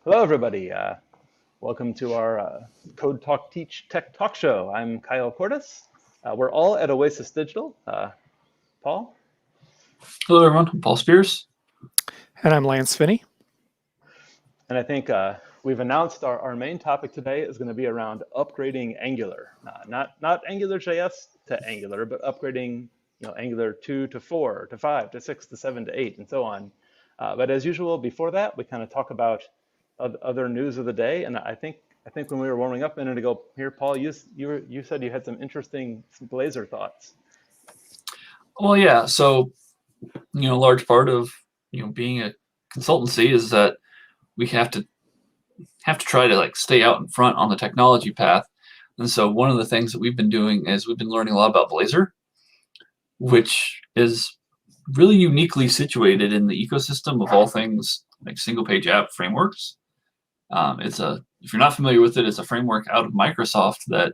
Hello, everybody. Welcome to our Code Talk Teach Tech Talk Show. I'm Kyle Cordes. We're all at Oasis Digital. Paul? Hello, everyone. I'm Paul Spears. And I'm Lance Finney. And I think we've announced our main topic today is going to be around upgrading Angular. Not AngularJS to Angular, but upgrading Angular 2 to 4 to 5 to 6 to 7 to 8 and so on. But as usual, before that, we kind of talk about other news of the day. And I think when we were warming up a minute ago, here, Paul, you said you had some interesting Blazor thoughts. Well, yeah. So, a large part of being a consultancy is that we have to try to stay out in front on the technology path. And so one of the things that we've been doing is we've been learning a lot about Blazor, which is really uniquely situated in the ecosystem of all things like single page app frameworks. If you're not familiar with it, it's a framework out of Microsoft that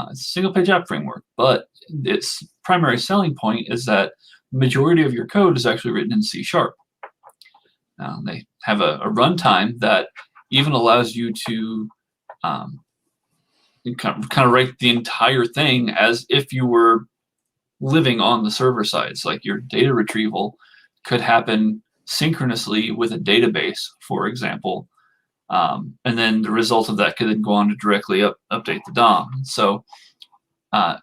it's a single page app framework, but its primary selling point is that the majority of your code is actually written in C#. They have a runtime that even allows you to kind of write the entire thing as if you were living on the server side. So like your data retrieval could happen synchronously with a database, for example. And then the result of that could then go on to directly update the DOM. So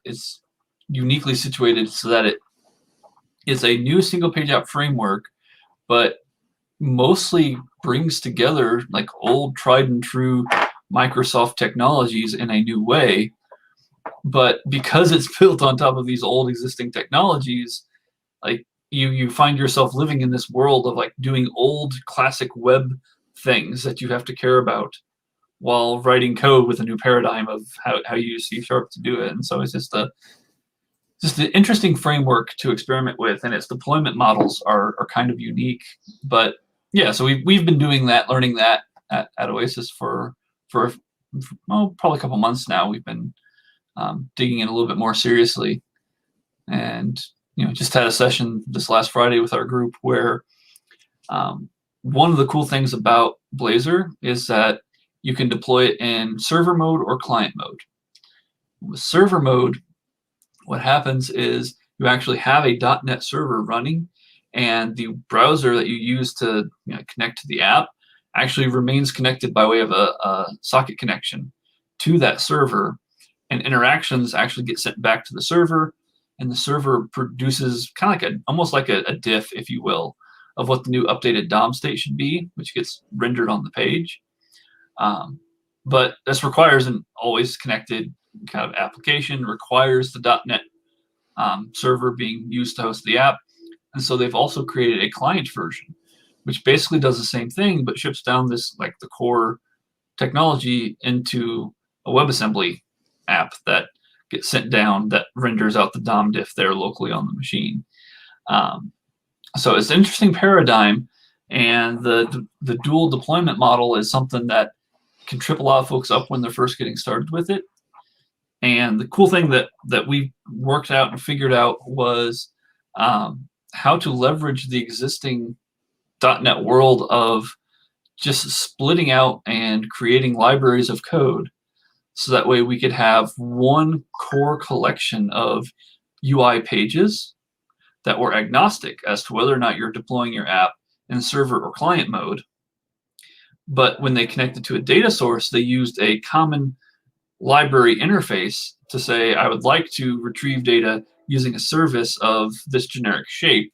it's uniquely situated so that it is a new single page app framework, but mostly brings together like old tried and true Microsoft technologies in a new way. But because it's built on top of these old existing technologies, like you find yourself living in this world of like doing old classic web things that you have to care about while writing code with a new paradigm of how you use C# to do it. And so it's just an interesting framework to experiment with, and its deployment models are kind of unique. But yeah, so we've been doing that, learning that at Oasis for probably a couple months now. We've been digging in a little bit more seriously, and just had a session this last Friday with our group where one of the cool things about Blazor is that you can deploy it in server mode or client mode. With server mode, what happens is you actually have a .NET server running, and the browser that you use to connect to the app actually remains connected by way of a socket connection to that server, and interactions actually get sent back to the server, and the server produces kind of like almost like a diff, if you will, of what the new updated DOM state should be, which gets rendered on the page. But this requires an always connected kind of application, requires the .NET server being used to host the app. And so they've also created a client version, which basically does the same thing, but ships down this like the core technology into a WebAssembly app that gets sent down that renders out the DOM diff there locally on the machine. So it's an interesting paradigm, and the dual deployment model is something that can trip a lot of folks up when they're first getting started with it. And the cool thing that we worked out and figured out was how to leverage the existing .NET world of just splitting out and creating libraries of code, so that way we could have one core collection of UI pages that were agnostic as to whether or not you're deploying your app in server or client mode. But when they connected to a data source, they used a common library interface to say, I would like to retrieve data using a service of this generic shape.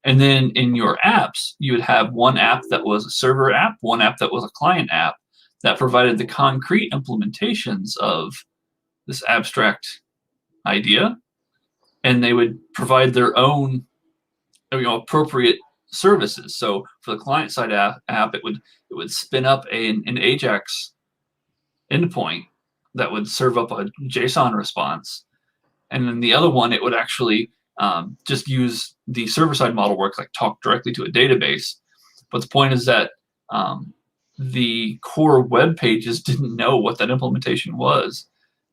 And then in your apps, you would have one app that was a server app, one app that was a client app that provided the concrete implementations of this abstract idea. And they would provide their own appropriate services. So for the client side app, it would spin up an AJAX endpoint that would serve up a JSON response. And then the other one, it would actually just use the server-side model work, like talk directly to a database. But the point is that the core web pages didn't know what that implementation was.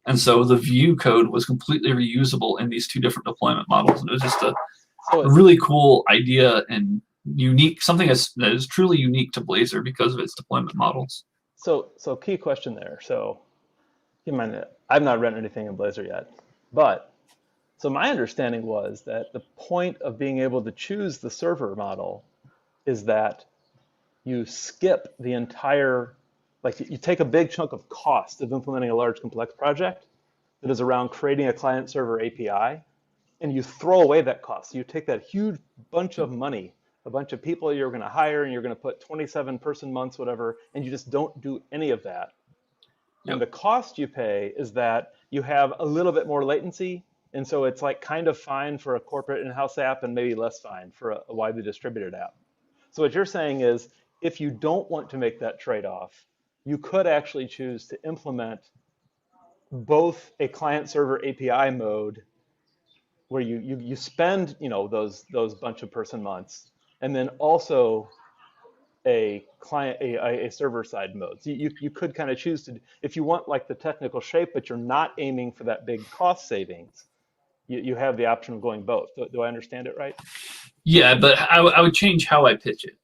And so the view code was completely reusable in these two different deployment models. And it was just a really cool idea and unique, something that is truly unique to Blazor because of its deployment models. So key question there. So keep in mind that I've not written anything in Blazor yet, but so my understanding was that the point of being able to choose the server model is that you skip the entire, like you take a big chunk of cost of implementing a large complex project that is around creating a client server API, and you throw away that cost. You take that huge bunch of money, a bunch of people you're going to hire, and you're going to put 27 person months, whatever, and you just don't do any of that. Yep. And the cost you pay is that you have a little bit more latency, and so it's like kind of fine for a corporate in-house app and maybe less fine for a widely distributed app. So what you're saying is, if you don't want to make that trade-off, you could actually choose to implement both a client-server API mode, where you spend those bunch of person months, and then also a server-side mode. So you could kind of choose to, if you want like the technical shape, but you're not aiming for that big cost savings, you have the option of going both. Do I understand it right? Yeah, but I would change how I pitch it.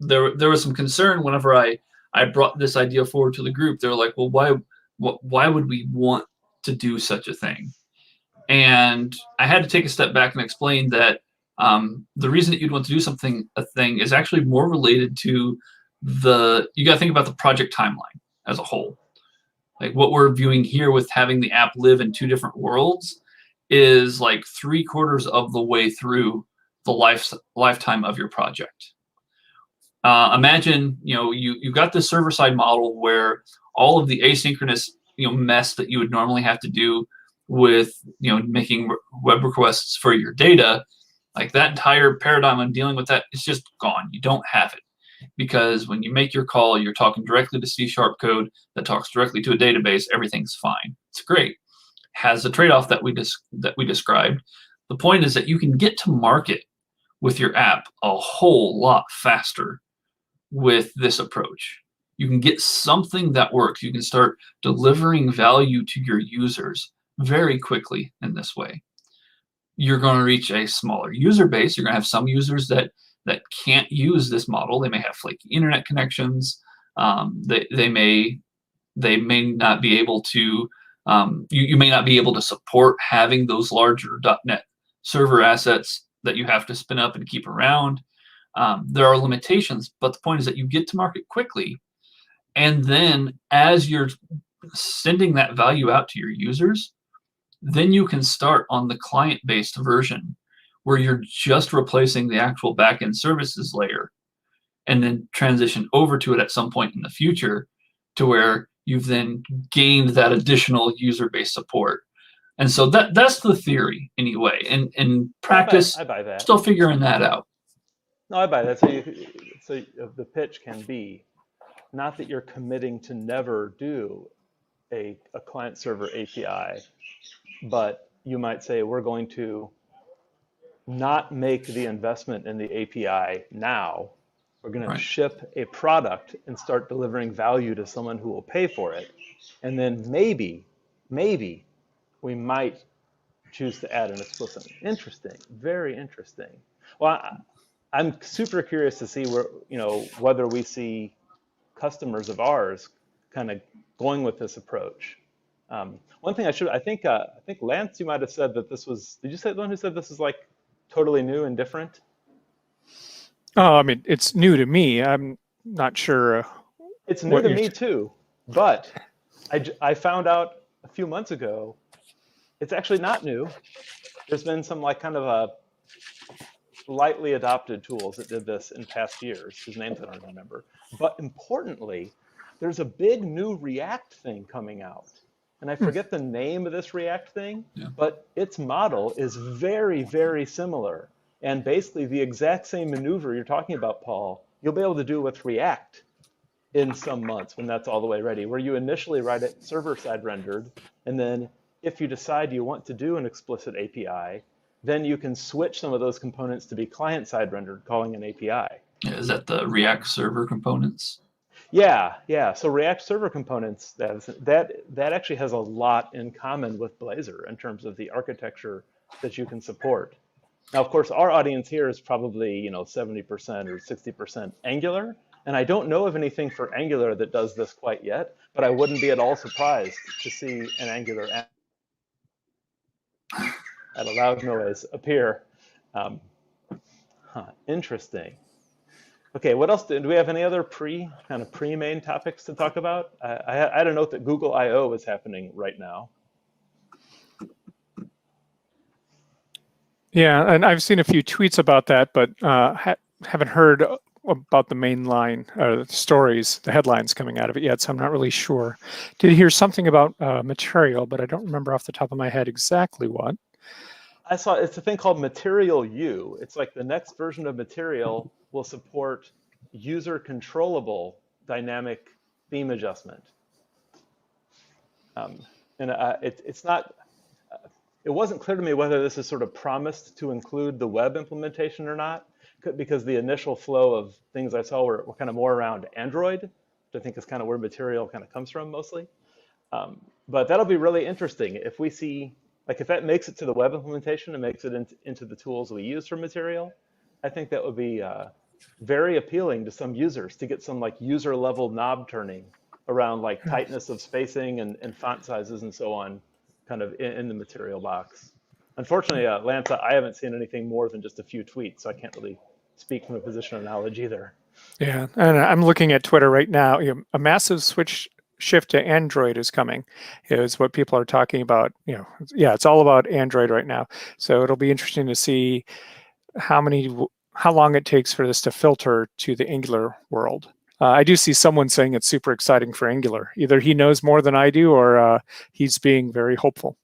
There was some concern whenever I brought this idea forward to the group. They were like, well, why would we want to do such a thing? And I had to take a step back and explain that the reason that you'd want to do a thing is actually more related to you got to think about the project timeline as a whole. Like what we're viewing here with having the app live in two different worlds is like 3/4 of the way through the lifetime of your project. Imagine, you've got this server-side model where all of the asynchronous, mess that you would normally have to do with, making web requests for your data, like that entire paradigm on dealing with that is just gone. You don't have it, because when you make your call, you're talking directly to C# code that talks directly to a database. Everything's fine. It's great. Has the trade-off that we described. The point is that you can get to market with your app a whole lot faster with this approach. You can get something that works. You can start delivering value to your users very quickly in this way. You're going to reach a smaller user base. You're going to have some users that can't use this model. They may have flaky internet connections. They may not be able to. You may not be able to support having those larger .NET server assets that you have to spin up and keep around. There are limitations, but the point is that you get to market quickly, and then as you're sending that value out to your users, then you can start on the client-based version where you're just replacing the actual backend services layer, and then transition over to it at some point in the future to where you've then gained that additional user-based support. And so that's the theory anyway. And in practice, I buy that. Still figuring that out. No, I buy that. So the pitch can be not that you're committing to never do a client server API, but you might say we're going to not make the investment in the API now. We're going to ship a product and start delivering value to someone who will pay for it. And then maybe we might choose to add an explicit. Interesting, very interesting. Well, I'm super curious to see whether we see customers of ours kind of going with this approach. One thing I think Lance, you might have said that this was, did you say the one who said this is like totally new and different? Oh, I mean, it's new to me. I'm not sure. It's new to me too, but I found out a few months ago, it's actually not new. There's been some like kind of a lightly adopted tools that did this in past years, whose names I don't remember. But importantly, there's a big new React thing coming out. And I forget the name of this React thing, but its model is very, very similar. And basically the exact same maneuver you're talking about, Paul, you'll be able to do with React in some months when that's all the way ready, where you initially write it server-side rendered, and then if you decide you want to do an explicit API, then you can switch some of those components to be client-side rendered, calling an API. Is that the React server components? Yeah. So React server components, that actually has a lot in common with Blazor in terms of the architecture that you can support. Now, of course, our audience here is probably 70% or 60% Angular, and I don't know of anything for Angular that does this quite yet, but I wouldn't be at all surprised to see an Angular app at a loud noise appear. Interesting. Okay, what else? Do we have any other pre-main topics to talk about? I had a note that Google I/O is happening right now. Yeah, and I've seen a few tweets about that, but haven't heard about the main line, the stories, the headlines coming out of it yet, so I'm not really sure. Did hear something about material, but I don't remember off the top of my head exactly what. I saw it's a thing called Material U. It's like the next version of Material will support user controllable dynamic theme adjustment. It's not. It wasn't clear to me whether this is sort of promised to include the web implementation or not, because the initial flow of things I saw were kind of more around Android, which I think is kind of where Material kind of comes from mostly. But that'll be really interesting if we see. Like if that makes it to the web implementation and makes it into the tools we use for Material, I think that would be very appealing to some users to get some like user level knob turning around like tightness of spacing and font sizes and so on, kind of in the Material box. Unfortunately, Lance, I haven't seen anything more than just a few tweets, so I can't really speak from a position of knowledge either. Yeah, and I'm looking at Twitter right now. A massive shift to Android is coming, is what people are talking about. Yeah, it's all about Android right now. So it'll be interesting to see how long it takes for this to filter to the Angular world. I do see someone saying it's super exciting for Angular. Either he knows more than I do, or he's being very hopeful.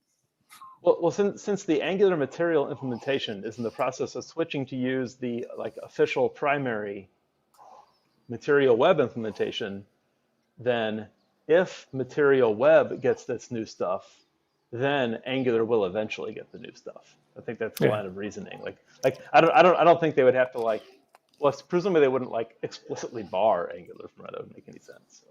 Well, since the Angular Material implementation is in the process of switching to use the official primary Material Web implementation, then if Material Web gets this new stuff, then Angular will eventually get the new stuff. I think that's the line of reasoning. I don't think they would have to well, presumably they wouldn't explicitly bar Angular from it. That wouldn't make any sense. So.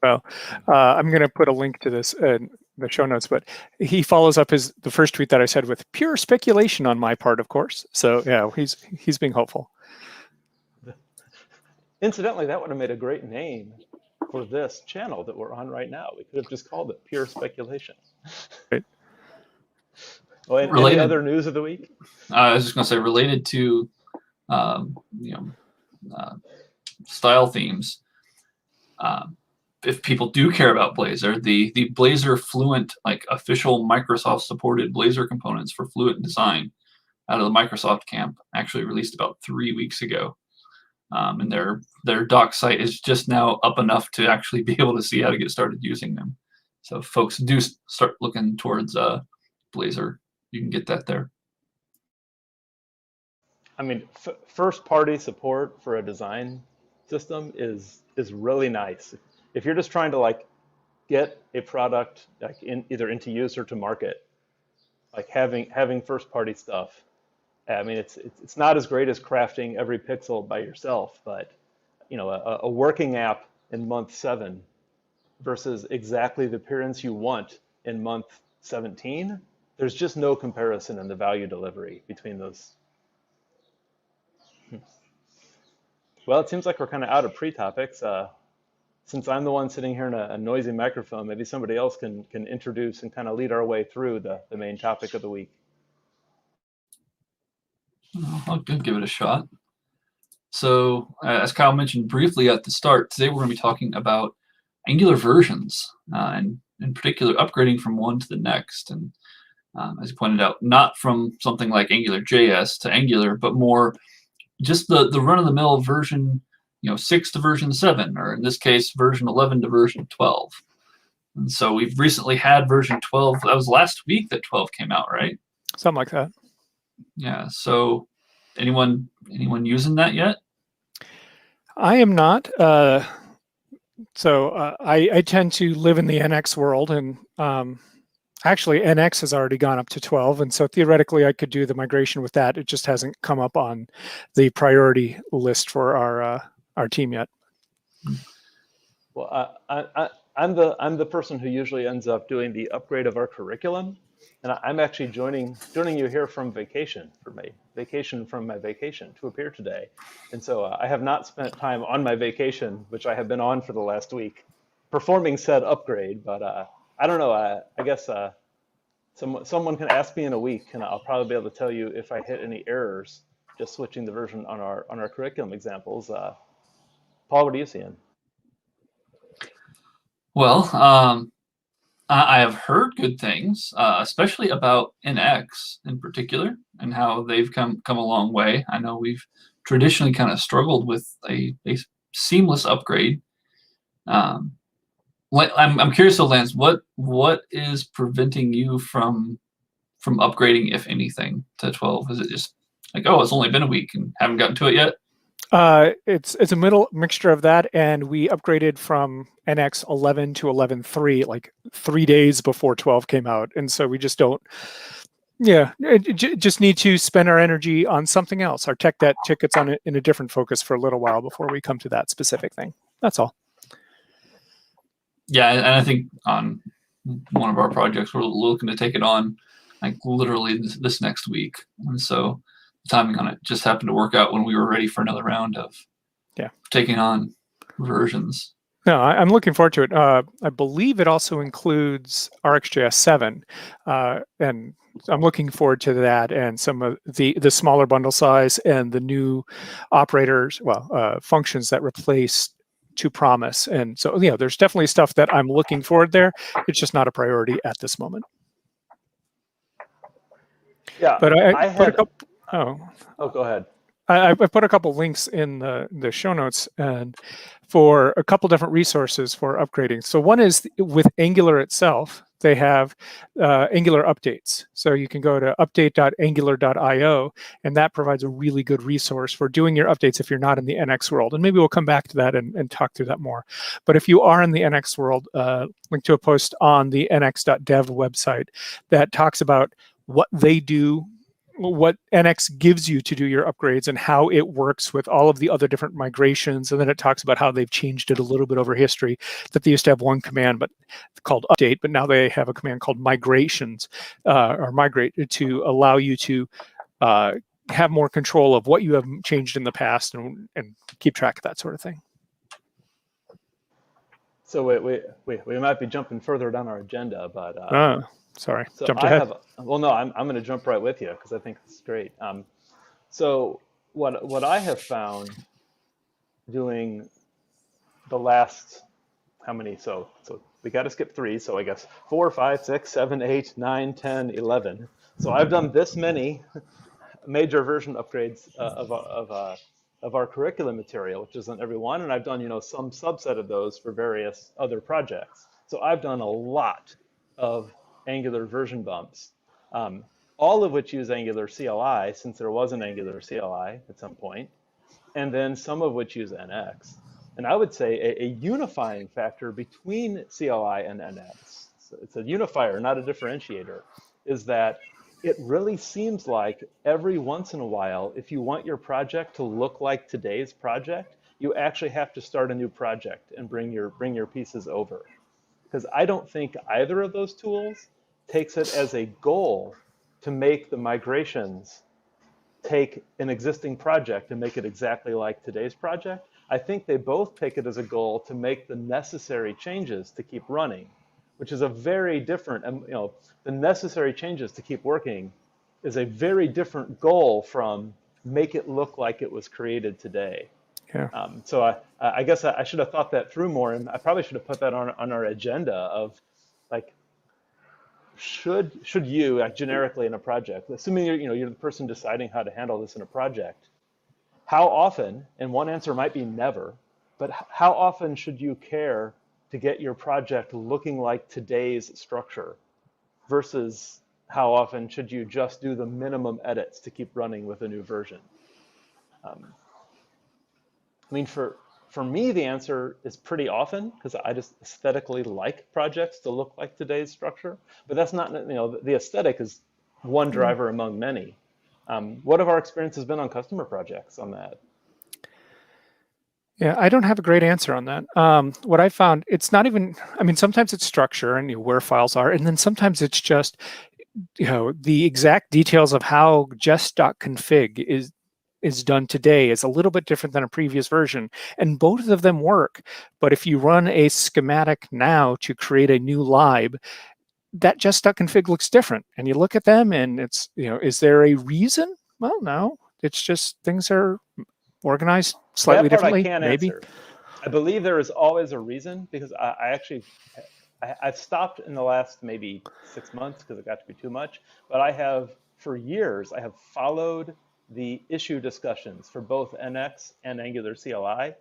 Well, I'm going to put a link to this in the show notes, but he follows up the first tweet that I said with pure speculation on my part, of course. So yeah, he's being hopeful. Incidentally, that would have made a great name for this channel that we're on right now. We could have just called it Pure Speculation. Right. Oh, and any other news of the week? I was just going to say, related to style themes. If people do care about Blazor, the Blazor Fluent, official Microsoft supported Blazor components for Fluent design out of the Microsoft camp, actually released about 3 weeks ago. And their doc site is just now up enough to actually be able to see how to get started using them. So if folks do start looking towards Blazor, you can get that there. I mean, first-party support for a design system is really nice. If you're just trying to get a product either into use or to market, having first-party stuff. I mean, it's not as great as crafting every pixel by yourself, but a working app in month 7 versus exactly the appearance you want in month 17, there's just no comparison in the value delivery between those. Well, it seems like we're kind of out of pre-topics. Since I'm the one sitting here in a noisy microphone, maybe somebody else can introduce and kind of lead our way through the main topic of the week. I'll give it a shot. So, as Kyle mentioned briefly at the start, today we're going to be talking about Angular versions, and in particular upgrading from one to the next. And as you pointed out, not from something like AngularJS to Angular, but more just the run-of-the-mill version, 6 to version 7, or in this case, version 11 to version 12. And so we've recently had version 12. That was last week that 12 came out, right? Something like that. Yeah. So anyone using that yet? I am not. So I tend to live in the NX world, and actually NX has already gone up to 12, and so theoretically I could do the migration with that. It just hasn't come up on the priority list for our team yet. Well, I'm the person who usually ends up doing the upgrade of our curriculum. And I'm actually joining you here from vacation, from my vacation to appear today. And so I have not spent time on my vacation, which I have been on for the last week, performing said upgrade. But I don't know. I guess someone can ask me in a week, and I'll probably be able to tell you if I hit any errors just switching the version on our curriculum examples. Paul, what are you seeing? Well, I have heard good things, especially about NX in particular, and how they've come a long way. I know we've traditionally kind of struggled with a seamless upgrade. I'm curious, though, Lance, what is preventing you from upgrading, if anything, to 12? Is it just like, oh, it's only been a week and haven't gotten to it yet? It's a middle mixture of that, and we upgraded from NX 11 to 11.3 like 3 days before 12 came out, and so we just don't. Yeah, just need to spend our energy on something else. Our tech debt tickets on it in a different focus for a little while before we come to that specific thing. That's all. Yeah, and I think on one of our projects, we're looking to take it on like literally this next week, and so the timing on it just happened to work out when we were ready for another round of taking on versions. No, I'm looking forward to it. I believe it also includes RxJS 7, and I'm looking forward to that and some of the smaller bundle size and the new operators, functions that replace to promise. And so, there's definitely stuff that I'm looking forward there. It's just not a priority at this moment. Yeah, but I put a couple. Go ahead. I put a couple links in the show notes and for a couple different resources for upgrading. So one is with Angular itself. They have Angular updates. So you can go to update.angular.io, and that provides a really good resource for doing your updates if you're not in the NX world. And maybe we'll come back to that and talk through that more. But if you are in the NX world, link to a post on the nx.dev website that talks about what they do, what NX gives you to do your upgrades, and how it works with all of the other different migrations. And then it talks about how they've changed it a little bit over history, that they used to have one command but called update, but now they have a command called migrations, or migrate, to allow you to have more control of what you have changed in the past and keep track of that sort of thing. So we might be jumping further down our agenda, but sorry, so jumped ahead. I'm going to jump right with you because I think it's great. So what I have found doing the last, how many? So we got to skip 3. So I guess 4, 5, 6, 7, 8, 9, 10, 11. So I've done this many major version upgrades of our curriculum material, which isn't every one, and I've done some subset of those for various other projects. So I've done a lot of Angular version bumps, all of which use Angular CLI, since there was an Angular CLI at some point, and then some of which use NX. And I would say a unifying factor between CLI and NX, so it's a unifier, not a differentiator, is that it really seems like every once in a while, if you want your project to look like today's project, you actually have to start a new project and bring your pieces over. Because I don't think either of those tools takes it as a goal to make the migrations take an existing project and make it exactly like today's project. I think they both take it as a goal to make the necessary changes to keep running, which is a very different, the necessary changes to keep working is a very different goal from make it look like it was created today. Yeah. So I guess I should have thought that through more, and I probably should have put that on our agenda of, like, should you generically in a project, assuming you're the person deciding how to handle this in a project, how often, and one answer might be never, but how often should you care to get your project looking like today's structure versus how often should you just do the minimum edits to keep running with a new version? I mean, for me, the answer is pretty often, because I just aesthetically like projects to look like today's structure. But that's not, the aesthetic is one driver among many. What have our experiences been on customer projects on that? Yeah, I don't have a great answer on that. What I found, it's not even, sometimes it's structure and where files are, and then sometimes it's just the exact details of how jest.config is done today is a little bit different than a previous version, and both of them work. But if you run a schematic now to create a new lib, that just.config looks different, and you look at them and it's, is there a reason? Well, no, it's just things are organized slightly That part I differently. can't Maybe. answer. I believe there is always a reason, because I've stopped in the last maybe 6 months because it got to be too much, but I have, for years, I have followed the issue discussions for both NX and Angular CLI,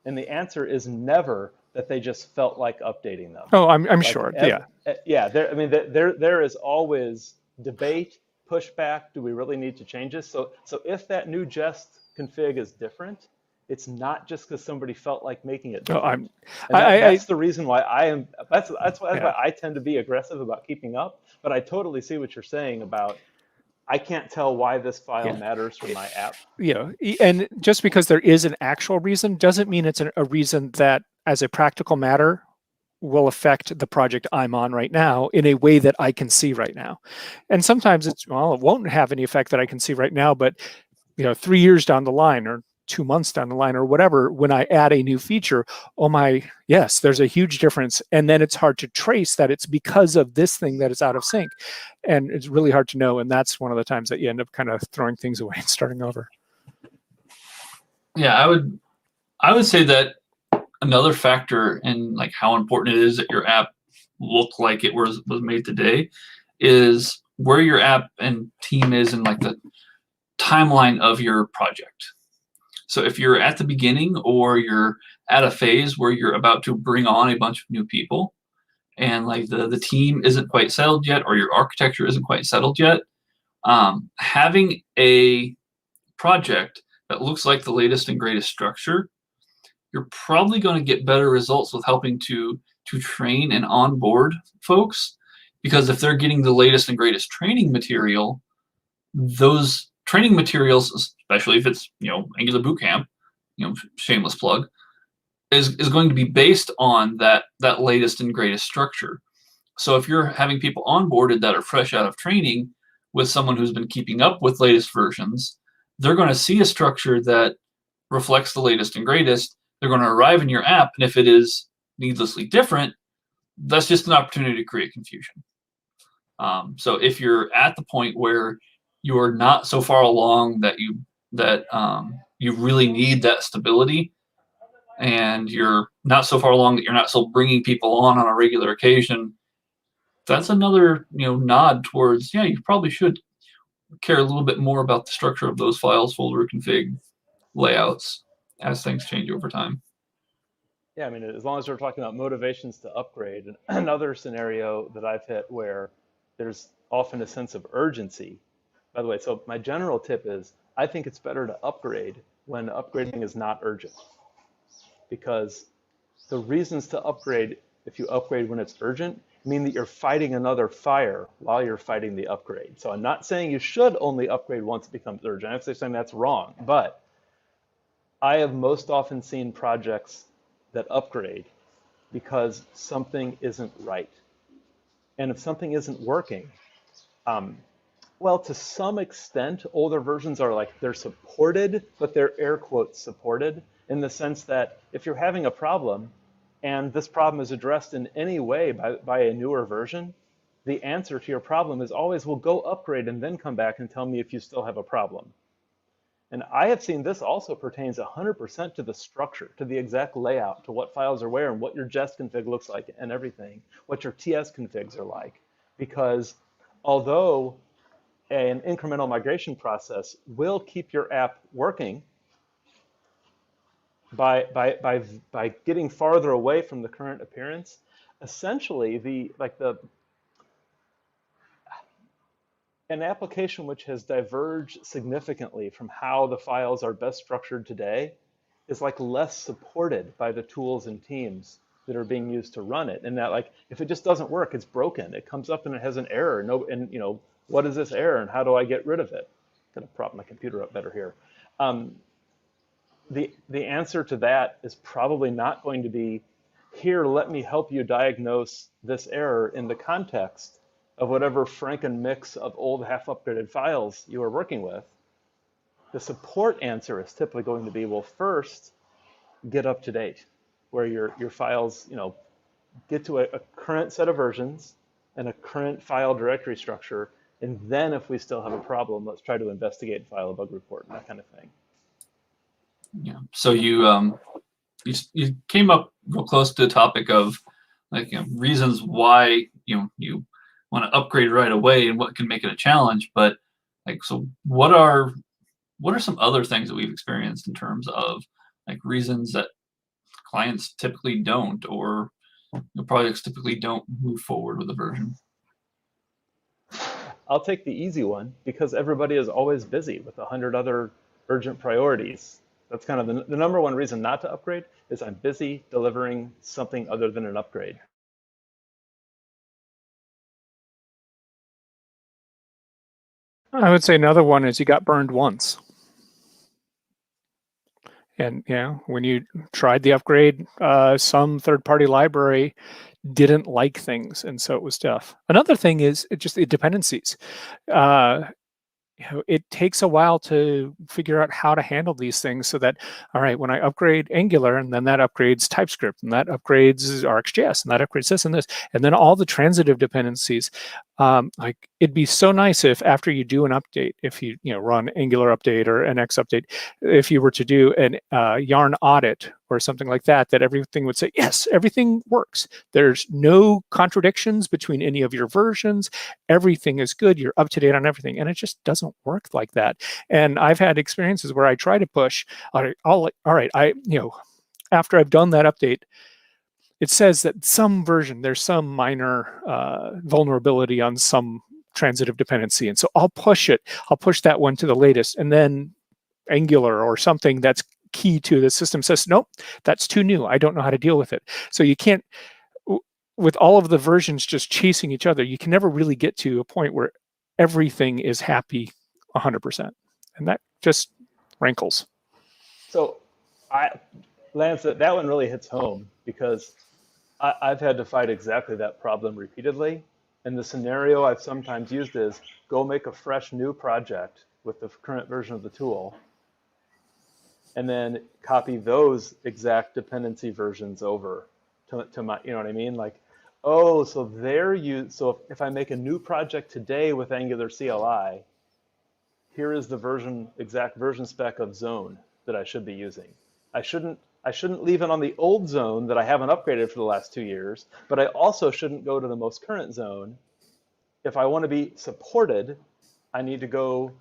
and the answer is never that they just felt like updating them. Oh, I'm Like, sure. Yeah. Yeah. There is always debate, pushback. Do we really need to change this? So if that new jest config is different, it's not just because somebody felt like making it different. That's the reason why that's why I tend to be aggressive about keeping up. But I totally see what you're saying about, I can't tell why this file matters for my app. And just because there is an actual reason doesn't mean it's a reason that, as a practical matter, will affect the project I'm on right now in a way that I can see right now. And sometimes it won't have any effect that I can see right now, but 3 years down the line, or 2 months down the line, or whatever, when I add a new feature, yes, there's a huge difference. And then it's hard to trace that it's because of this thing that is out of sync. And it's really hard to know. And that's one of the times that you end up kind of throwing things away and starting over. Yeah, I would say that another factor in like how important it is that your app look like it was made today is where your app and team is in like the timeline of your project. So if you're at the beginning, or you're at a phase where you're about to bring on a bunch of new people, and like the team isn't quite settled yet, or your architecture isn't quite settled yet, having a project that looks like the latest and greatest structure, you're probably going to get better results with helping to train and onboard folks, because if they're getting the latest and greatest training material, those training materials, especially if it's Angular Bootcamp, shameless plug, is going to be based on that latest and greatest structure. So if you're having people onboarded that are fresh out of training with someone who's been keeping up with latest versions, they're going to see a structure that reflects the latest and greatest. They're going to arrive in your app, and if it is needlessly different, that's just an opportunity to create confusion. So if you're at the point where you're not so far along that you really need that stability, and you're not so far along that you're not still bringing people on a regular occasion, that's another nod towards, you probably should care a little bit more about the structure of those files, folder config layouts as things change over time. Yeah, I mean, as long as we're talking about motivations to upgrade, and another scenario that I've hit where there's often a sense of urgency. By the way, so my general tip is, I think it's better to upgrade when upgrading is not urgent, because the reasons to upgrade, if you upgrade when it's urgent, mean that you're fighting another fire while you're fighting the upgrade. So I'm not saying you should only upgrade once it becomes urgent. I'm actually saying that's wrong, but I have most often seen projects that upgrade because something isn't right. And if something isn't working, well, to some extent, older versions are like, they're supported, but they're air quotes supported, in the sense that if you're having a problem and this problem is addressed in any way by a newer version, the answer to your problem is always, well, go upgrade and then come back and tell me if you still have a problem. And I have seen this also pertains 100% to the structure, to the exact layout, to what files are where and what your jest config looks like and everything, what your TS configs are like. Because although an incremental migration process will keep your app working by getting farther away from the current appearance, essentially an application which has diverged significantly from how the files are best structured today is like less supported by the tools and teams that are being used to run it. And that, like, if it just doesn't work, it's broken. It comes up and it has an error. What is this error and how do I get rid of it? I'm gonna prop my computer up better here. The answer to that is probably not going to be, here, let me help you diagnose this error in the context of whatever Franken mix of old half-upgraded files you are working with, the support answer is typically going to be, well, first, get up to date, where your files, get to a current set of versions and a current file directory structure, and then if we still have a problem, let's try to investigate and file a bug report and that kind of thing. Yeah. So you came up real close to the topic of like reasons why you want to upgrade right away and what can make it a challenge. But like, so what are some other things that we've experienced in terms of like reasons that clients typically don't, or projects typically don't move forward with a version? I'll take the easy one because everybody is always busy with 100 other urgent priorities. That's kind of the number one reason not to upgrade is I'm busy delivering something other than an upgrade. I would say another one is you got burned once. And when you tried the upgrade, some third-party library didn't like things, and so it was tough. Another thing is just the dependencies. It takes a while to figure out how to handle these things so that, all right, when I upgrade Angular, and then that upgrades TypeScript, and that upgrades RxJS, and that upgrades this and this, and then all the transitive dependencies. Like it'd be so nice if after you do an update, if you run Angular update or NX update, if you were to do an yarn audit or something like that, that everything would say, yes, everything works. There's no contradictions between any of your versions. Everything is good. You're up to date on everything. And it just doesn't work like that. And I've had experiences where I try to push, all right, after I've done that update, it says that some version, there's some minor vulnerability on some transitive dependency. And so I'll push it. I'll push that one to the latest. And then Angular or something that's key to the system says, nope, that's too new. I don't know how to deal with it. So you can't, with all of the versions just chasing each other, you can never really get to a point where everything is happy 100%. And that just rankles. So Lance, that one really hits home because I've had to fight exactly that problem repeatedly. And the scenario I've sometimes used is go make a fresh new project with the current version of the tool, and then copy those exact dependency versions over to my, you know what I mean? Like, oh, so so if I make a new project today with Angular CLI, here is the exact version spec of zone that I should be using. I shouldn't leave it on the old zone that I haven't upgraded for the last 2 years, but I also shouldn't go to the most current zone. If I want to be supported, I need to go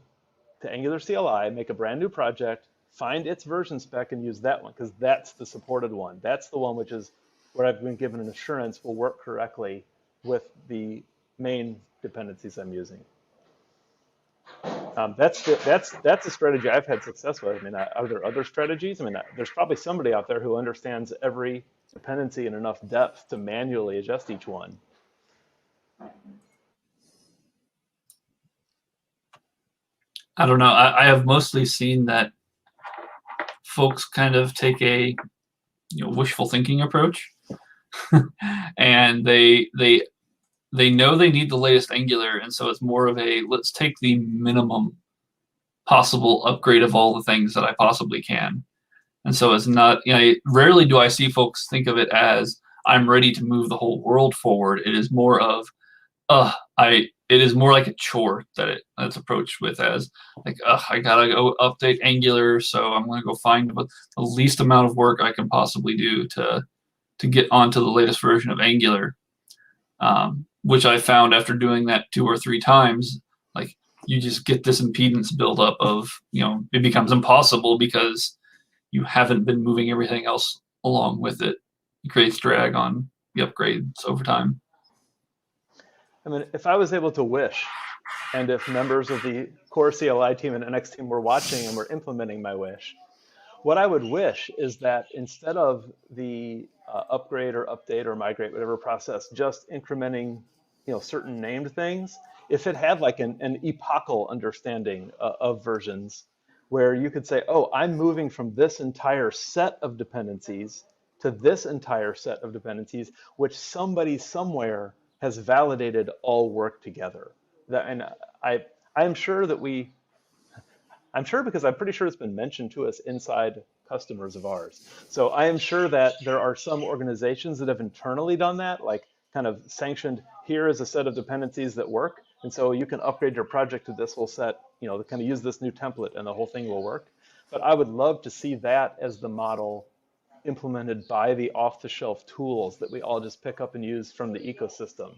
to Angular CLI, make a brand new project, find its version spec and use that one because that's the supported one. That's the one which is where I've been given an assurance will work correctly with the main dependencies I'm using. That's a strategy I've had success with. I mean, are there other strategies? I mean, there's probably somebody out there who understands every dependency in enough depth to manually adjust each one. I don't know. I have mostly seen that folks kind of take a wishful thinking approach, and they know they need the latest Angular, and so it's more of a let's take the minimum possible upgrade of all the things that I possibly can. And so it's not, rarely do I see folks think of it as I'm ready to move the whole world forward. It is more of, it is more like a chore that's approached with as like, I gotta go update Angular, so I'm gonna go find the least amount of work I can possibly do to get onto the latest version of Angular. Which I found after doing that 2 or 3 times, like you just get this impedance buildup of, it becomes impossible because you haven't been moving everything else along with it. It creates drag on the upgrades over time. I mean, if I was able to wish, and if members of the core CLI team and NX team were watching and were implementing my wish, what I would wish is that instead of the upgrade or update or migrate, whatever process, just incrementing, certain named things, if it had like an epochal understanding of versions, where you could say, oh, I'm moving from this entire set of dependencies to this entire set of dependencies, which somebody somewhere has validated all work together. And I'm sure I'm sure because I'm pretty sure it's been mentioned to us inside customers of ours. So I am sure that there are some organizations that have internally done that, like kind of sanctioned, here is a set of dependencies that work. And so you can upgrade your project to this whole set, kind of use this new template and the whole thing will work. But I would love to see that as the model implemented by the off-the-shelf tools that we all just pick up and use from the ecosystem.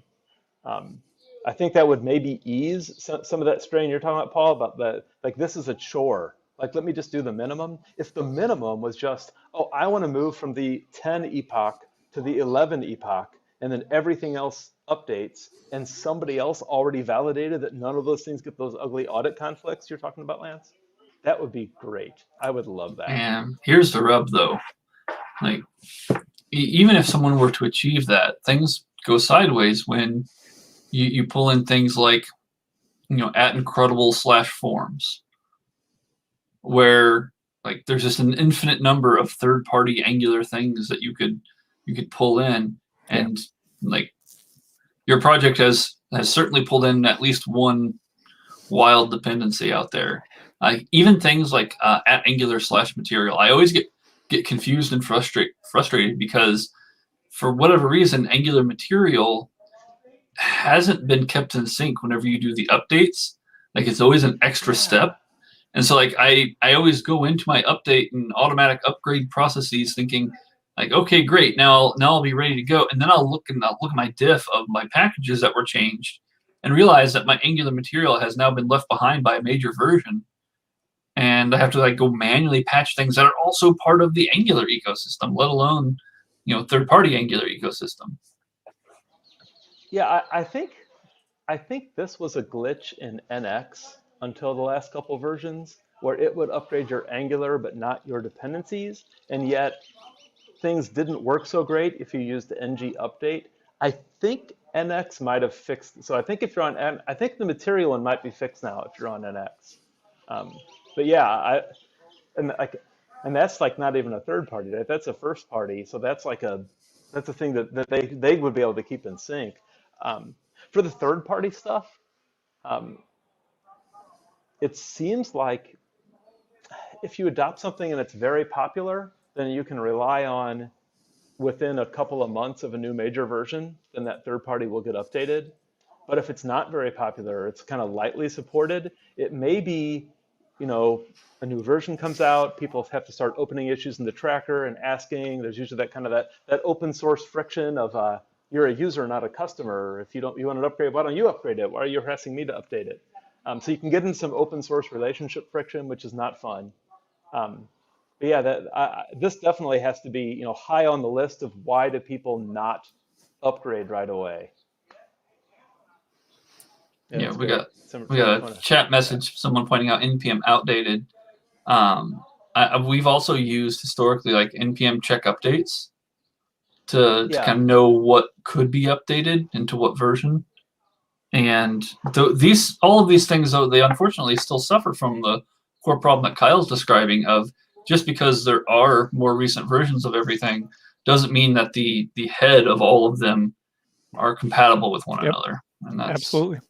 I think that would maybe ease some of that strain you're talking about, Paul, about like this is a chore. Like, let me just do the minimum. If the minimum was just, oh, I want to move from the 10 epoch to the 11 epoch, and then everything else updates, and somebody else already validated that none of those things get those ugly audit conflicts you're talking about, Lance, that would be great. I would love that. And here's the rub, though. Like, even if someone were to achieve that, things go sideways when you pull in things like, @incredible/forms, where like there's just an infinite number of third-party Angular things that you could pull in, and like your project has certainly pulled in at least one wild dependency out there. Even things like @Angular/material, I always get confused and frustrated because for whatever reason, Angular material hasn't been kept in sync whenever you do the updates. Like, it's always an extra step. And so like I always go into my update and automatic upgrade processes thinking like, okay, great, now I'll be ready to go. And then I'll look at my diff of my packages that were changed and realize that my Angular material has now been left behind by a major version. And I have to like go manually patch things that are also part of the Angular ecosystem, let alone, third-party Angular ecosystem. Yeah, I think this was a glitch in NX until the last couple versions, where it would upgrade your Angular but not your dependencies, and yet things didn't work so great if you used the ng update. I think NX might have fixed. So I think if you're on, I think the material one might be fixed now if you're on NX. But yeah, and that's like not even a third party, right? That's a first party. So that's like that's a thing that they would be able to keep in sync. For the third party stuff, it seems like if you adopt something and it's very popular, then you can rely on within a couple of months of a new major version, then that third party will get updated. But if it's not very popular, it's kind of lightly supported, it may be, a new version comes out, people have to start opening issues in the tracker and asking. There's usually that kind of that open source friction of you're a user, not a customer. If you want an upgrade, why don't you upgrade it? Why are you harassing me to update it? So you can get in some open source relationship friction, which is not fun. But yeah, this definitely has to be high on the list of why do people not upgrade right away. Yeah, we got a chat message, someone pointing out npm outdated. We've also used historically like npm check updates to kind of know what could be updated into what version. And all of these things, though, they unfortunately still suffer from the core problem that Kyle's describing of just because there are more recent versions of everything doesn't mean that the head of all of them are compatible with one another. And that's absolutely.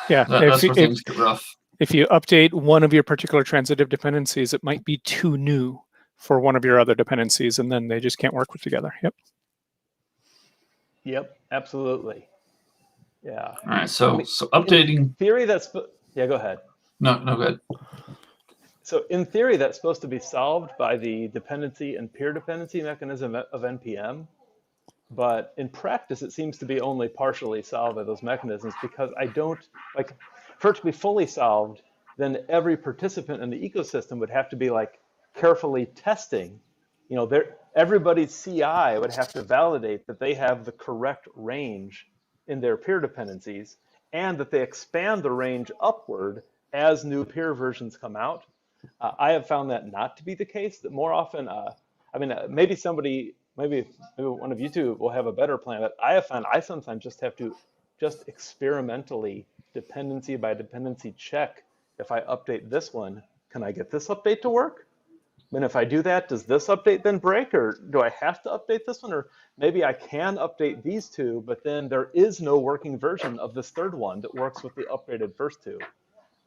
Yeah, that's where things get rough. If you update one of your particular transitive dependencies, it might be too new for one of your other dependencies, and then they just can't work together. Yep, absolutely. Yeah. All right, so updating. In theory, go ahead. No, go ahead. So in theory, that's supposed to be solved by the dependency and peer dependency mechanism of NPM. But in practice, it seems to be only partially solved by those mechanisms, because for it to be fully solved, then every participant in the ecosystem would have to be like carefully testing. Everybody's CI would have to validate that they have the correct range in their peer dependencies, and that they expand the range upward as new peer versions come out. I have found that not to be the case, that more often, maybe one of you two will have a better plan, but I have found I sometimes just have to experimentally, dependency by dependency check, if I update this one, can I get this update to work? And if I do that, does this update then break, or do I have to update this one? Or maybe I can update these two, but then there is no working version of this third one that works with the upgraded first two.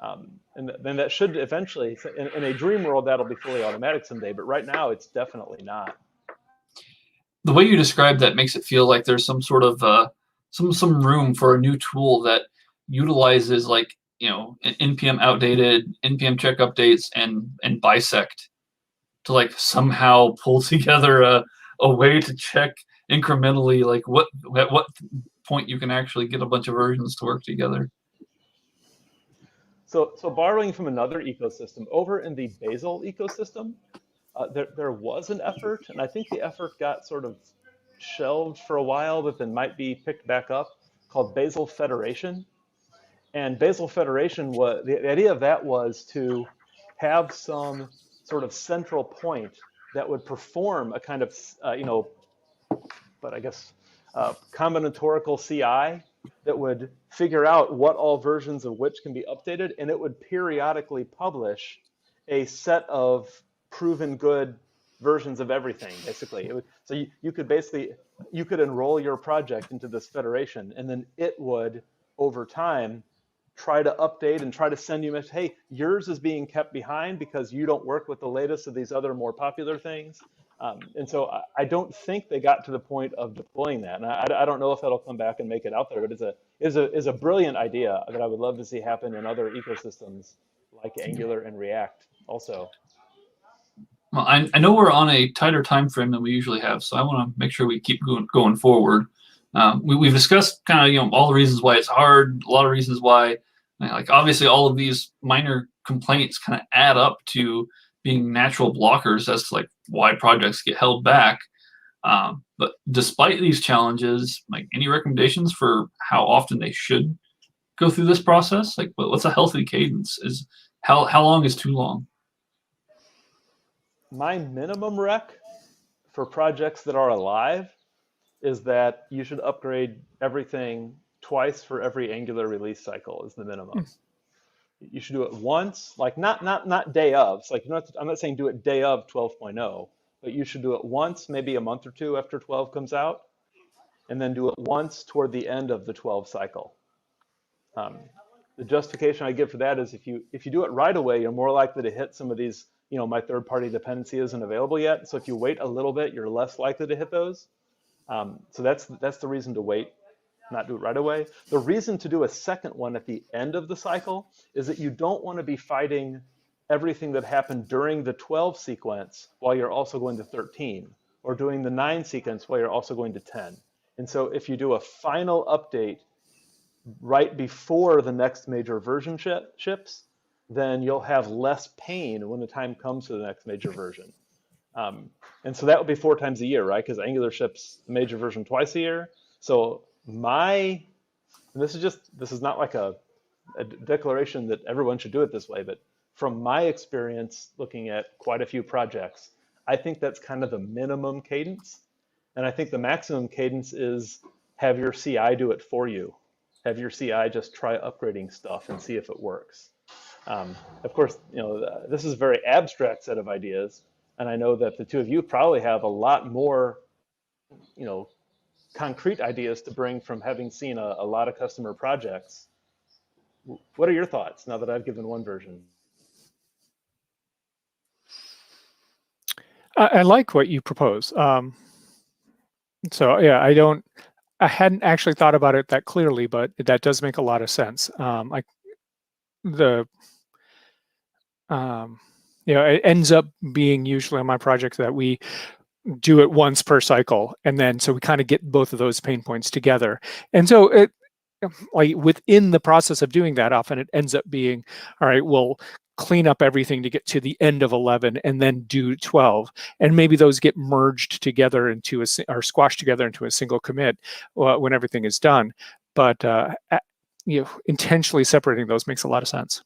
And then that should eventually, in a dream world, that'll be fully automatic someday, but right now it's definitely not. The way you describe that makes it feel like there's some sort of some room for a new tool that utilizes, like, npm outdated, npm check updates, and bisect to like somehow pull together a way to check incrementally, like at what point you can actually get a bunch of versions to work together. So borrowing from another ecosystem, over in the Basal ecosystem, there was an effort, and I think the effort got sort of shelved for a while, but then might be picked back up, called Basal Federation. And Basal Federation, the idea of that was to have some sort of central point that would perform a kind of, but I guess combinatorical CI that would figure out what all versions of which can be updated, and it would periodically publish a set of proven good versions of everything, basically. So you could enroll your project into this federation, and then it would, over time, try to update and try to send you a message, hey, yours is being kept behind because you don't work with the latest of these other more popular things. And so I don't think they got to the point of deploying that. And I don't know if that'll come back and make it out there, but is a brilliant idea that I would love to see happen in other ecosystems like Angular and React also. Well, I know we're on a tighter time frame than we usually have, so I want to make sure we keep going forward. We've discussed kind of all the reasons why it's hard, a lot of reasons why, like obviously all of these minor complaints kind of add up to being natural blockers as to like why projects get held back. But despite these challenges, like any recommendations for how often they should go through this process? Like what's a healthy cadence? Is how long is too long? My minimum rec for projects that are alive is that you should upgrade everything twice for every Angular release cycle is the minimum. You should do it once, like not day of. It's like I'm not saying do it day of 12.0, but you should do it once, maybe a month or two after 12 comes out, and then do it once toward the end of the 12 cycle. The justification I give for that is if you do it right away, you're more likely to hit some of these. My third-party dependency isn't available yet, so if you wait a little bit, you're less likely to hit those. So that's the reason to wait, not do it right away. The reason to do a second one at the end of the cycle is that you don't want to be fighting everything that happened during the 12 sequence while you're also going to 13, or doing the 9 sequence while you're also going to 10. And so if you do a final update right before the next major version ships, then you'll have less pain when the time comes to the next major version. And so that would be 4 times a year, right? Because Angular ships the major version twice a year. So and this is not like a declaration that everyone should do it this way, but from my experience looking at quite a few projects, I think that's kind of the minimum cadence. And I think the maximum cadence is have your CI do it for you. Have your CI just try upgrading stuff and see if it works. Of course, this is a very abstract set of ideas, and I know that the two of you probably have a lot more, concrete ideas to bring from having seen a lot of customer projects. What are your thoughts now that I've given one version? I like what you propose. So yeah, I hadn't actually thought about it that clearly, but that does make a lot of sense. It ends up being usually on my projects that we do it once per cycle, and then so we kind of get both of those pain points together. And so it, like within the process of doing that, often it ends up being, all right, we'll clean up everything to get to the end of 11 and then do 12, and maybe those get merged together into or squashed together into a single commit when everything is done. But intentionally separating those makes a lot of sense.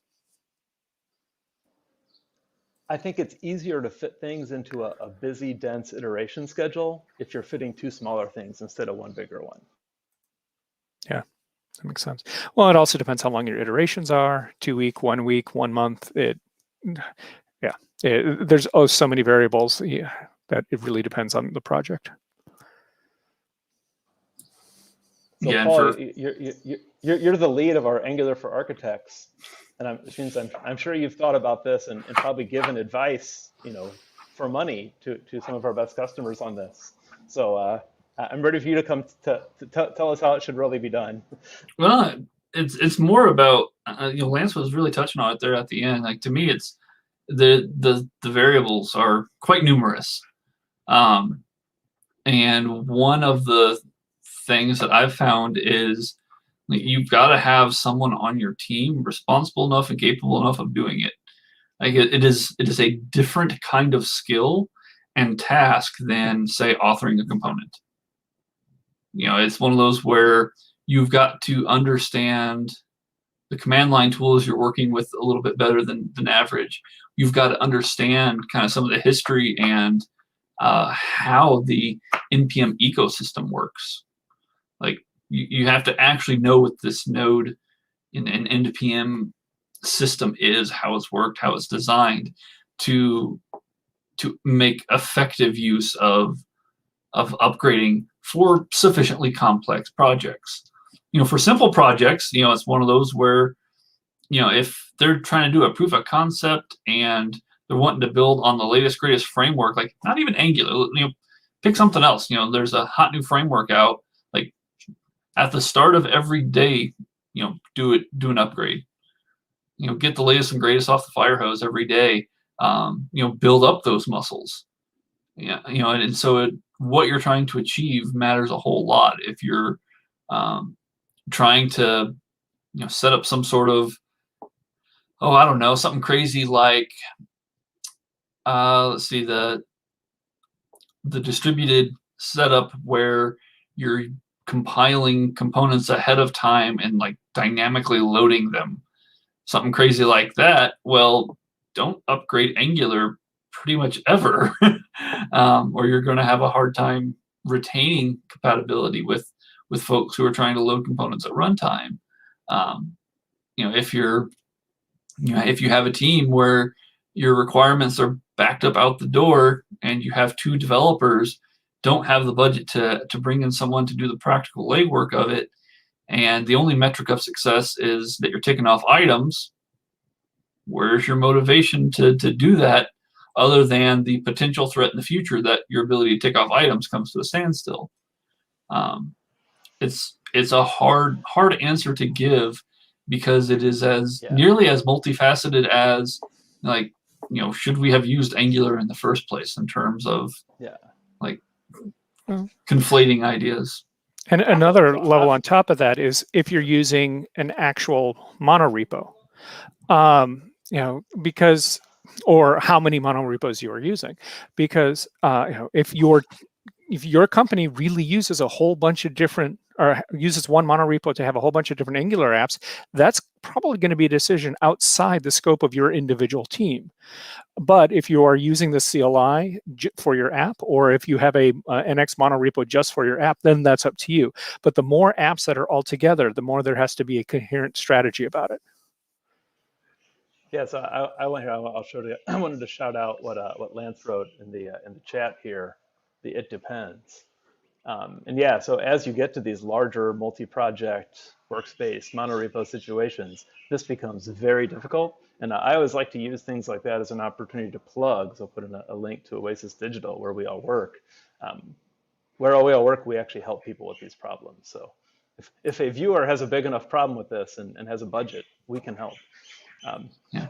I think it's easier to fit things into a busy, dense iteration schedule if you're fitting 2 smaller things instead of 1 bigger one. Yeah, that makes sense. Well, it also depends how long your iterations are, 2 week, 1 week, 1 month. Yeah, there's so many variables that it really depends on the project. So Yeah, Paul, you're the lead of our Angular for Architects, and I'm sure you've thought about this and probably given advice, for money to some of our best customers on this. So I'm ready for you to come to tell us how it should really be done. well, it's more about Lance was really touching on it there at the end. Like, to me, it's the variables are quite numerous, and one of the things that I've found is you've got to have someone on your team responsible enough and capable enough of doing it. Like, it is a different kind of skill and task than, say, authoring a component. It's one of those where you've got to understand the command line tools you're working with a little bit better than average. You've got to understand kind of some of the history and how the NPM ecosystem works. Like, you have to actually know what this node in an NPM system is, how it's worked, how it's designed to make effective use of upgrading for sufficiently complex projects. For simple projects, it's one of those where, if they're trying to do a proof of concept and they're wanting to build on the latest, greatest framework, like not even Angular, pick something else. There's a hot new framework out. Like, at the start of every day, do an upgrade. Get the latest and greatest off the fire hose every day. Build up those muscles. Yeah, and so what you're trying to achieve matters a whole lot. If you're trying to, set up some sort of, I don't know, something crazy like, let's see, the distributed setup where you're compiling components ahead of time and like dynamically loading them, something crazy like that. Well, don't upgrade Angular pretty much ever, or you're going to have a hard time retaining compatibility with folks who are trying to load components at runtime. If you have a team where your requirements are backed up out the door and you have 2 developers, don't have the budget to bring in someone to do the practical legwork of it, and the only metric of success is that you're ticking off items, where's your motivation to do that, other than the potential threat in the future that your ability to tick off items comes to a standstill? It's a hard answer to give, because it is nearly as multifaceted as, like, should we have used Angular in the first place, in terms of conflating ideas. And another level on top of that is if you're using an actual monorepo, because, or how many monorepos you are using, because if your company really uses a whole bunch of different, or uses one monorepo to have a whole bunch of different Angular apps, that's probably going to be a decision outside the scope of your individual team. But if you are using the CLI for your app, or if you have a NX monorepo just for your app, then that's up to you. But the more apps that are all together, the more there has to be a coherent strategy about it. Yeah, so I'll show you. I wanted to shout out what Lance wrote in the chat here. The it depends. And yeah, so as you get to these larger multi-project workspace monorepo situations, this becomes very difficult. And I always like to use things like that as an opportunity to plug. So I'll put in a link to Oasis Digital, where we all work. Where we all work, we actually help people with these problems. So if a viewer has a big enough problem with this and has a budget, we can help.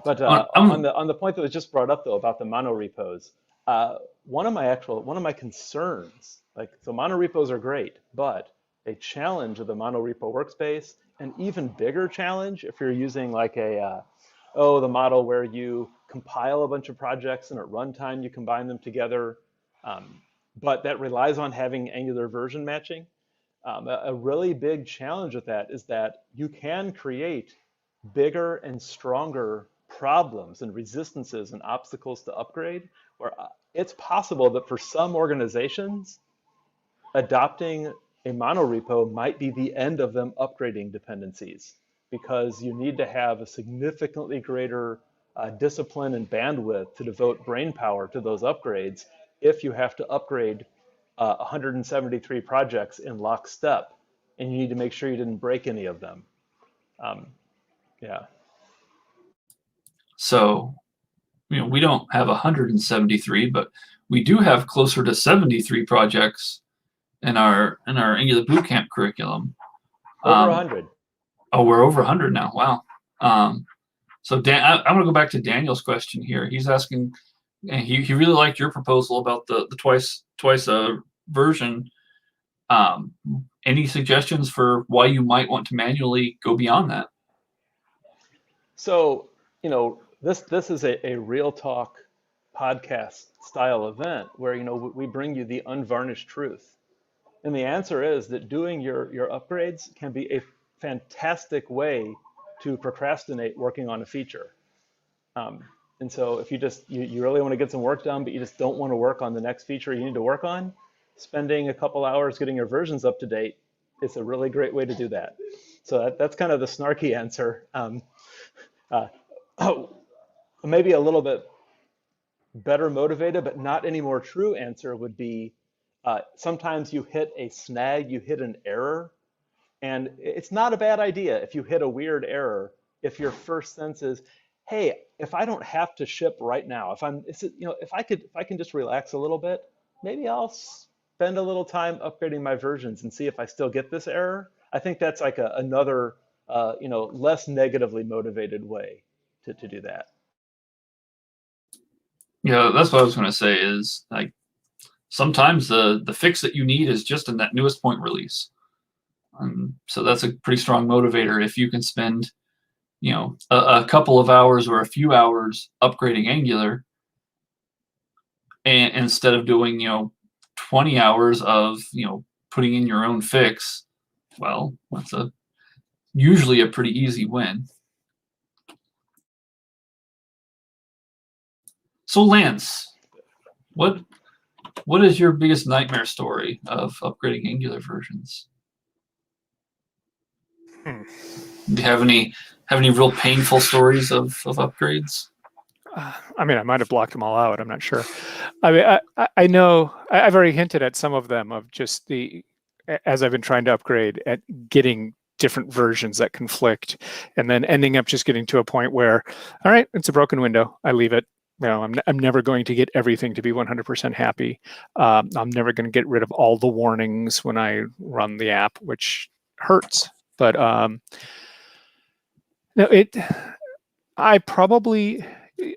But on the point that was just brought up, though, about the monorepos, one of my concerns, so monorepos are great, but a challenge of the monorepo workspace, an even bigger challenge if you're using like the model where you compile a bunch of projects and at runtime you combine them together, but that relies on having Angular version matching. A really big challenge with that is that you can create bigger and stronger problems and resistances and obstacles to upgrade, where it's possible that for some organizations, adopting a monorepo might be the end of them upgrading dependencies, because you need to have a significantly greater discipline and bandwidth to devote brain power to those upgrades if you have to upgrade 173 projects in lockstep, and you need to make sure you didn't break any of them. Yeah. So, we don't have 173, but we do have closer to 73 projects in our Angular Bootcamp curriculum. Over 100. Oh, we're over 100 now. Wow. So Dan, I want to go back to Daniel's question here. He's asking, and he really liked your proposal about the twice version. Any suggestions for why you might want to manually go beyond that? So, this is a real talk podcast style event where, we bring you the unvarnished truth. And the answer is that doing your upgrades can be a fantastic way to procrastinate working on a feature. And so if you really want to get some work done, but you just don't want to work on the next feature you need to work on, spending a couple hours getting your versions up to date is a really great way to do that. So that's kind of the snarky answer. Maybe a little bit better motivated, but not any more true answer would be sometimes you hit a snag, you hit an error, and it's not a bad idea if you hit a weird error, if your first sense is, hey, if I don't have to ship right now, if I can just relax a little bit, maybe I'll spend a little time upgrading my versions and see if I still get this error. I think that's like another, less negatively motivated way to do that. Yeah, that's what I was going to say is, like, sometimes the fix that you need is just in that newest point release. So that's a pretty strong motivator if you can spend, a couple of hours or a few hours upgrading Angular, and instead of doing, 20 hours of, putting in your own fix. Well, that's usually a pretty easy win. So Lance, what is your biggest nightmare story of upgrading Angular versions? Do you have any real painful stories of upgrades? I mean, I might have blocked them all out. I'm not sure. I mean, I know I've already hinted at some of them, of just as I've been trying to upgrade, at getting different versions that conflict, and then ending up just getting to a point where, all right, it's a broken window. I leave it. I'm never going to get everything to be 100% happy. I'm never going to get rid of all the warnings when I run the app, which hurts. But no, I'd probably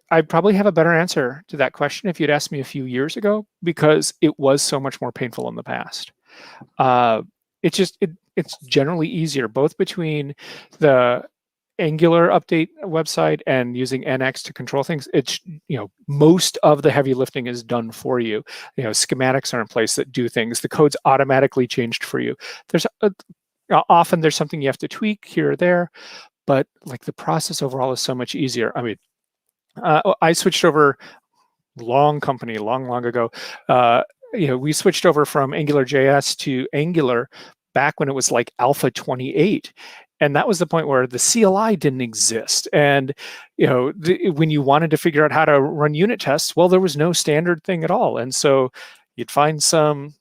have a better answer to that question if you'd asked me a few years ago, because it was so much more painful in the past. It's generally easier, both between the Angular update website and using NX to control things. It's, most of the heavy lifting is done for you. Schematics are in place that do things. The code's automatically changed for you. Often there's something you have to tweak here or there, but like the process overall is so much easier. I mean, I switched over, long ago. We switched over from AngularJS to Angular back when it was like Alpha 28. And that was the point where the CLI didn't exist. And, when you wanted to figure out how to run unit tests, well, there was no standard thing at all. And so you'd find some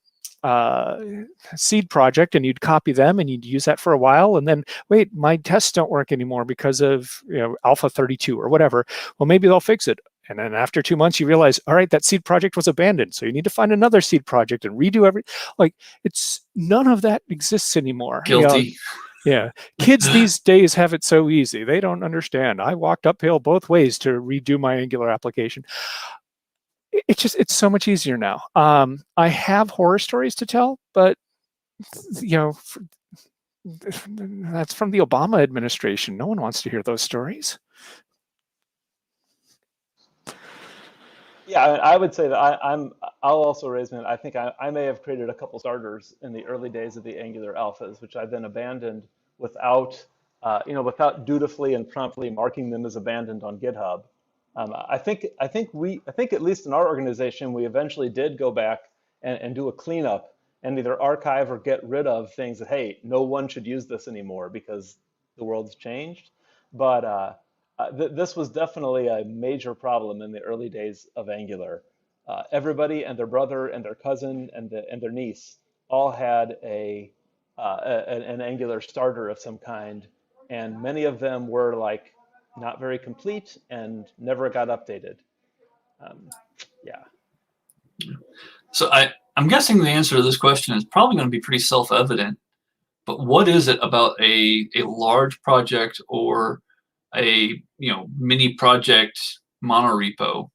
seed project and you'd copy them and you'd use that for a while, and then wait, my tests don't work anymore because of Alpha 32 or whatever. Well, maybe they'll fix it. And then after 2 months, you realize, all right, that seed project was abandoned. So you need to find another seed project and redo none of that exists anymore. Guilty. Yeah. Kids these days have it so easy. They don't understand. I walked uphill both ways to redo my Angular application. It's so much easier now. I have horror stories to tell, but that's from the Obama administration. No one wants to hear those stories. Yeah, I would say that I'll also raise my hand. I think I may have created a couple starters in the early days of the Angular alphas, which I've then abandoned without dutifully and promptly marking them as abandoned on GitHub. I think at least in our organization, we eventually did go back and do a cleanup and either archive or get rid of things that, hey, no one should use this anymore because the world's changed. But This was definitely a major problem in the early days of Angular. Everybody and their brother and their cousin and their niece all had an Angular starter of some kind, and many of them were like not very complete and never got updated. Um, yeah. So I'm guessing the answer to this question is probably going to be pretty self-evident. But what is it about a large project or a mini project monorepo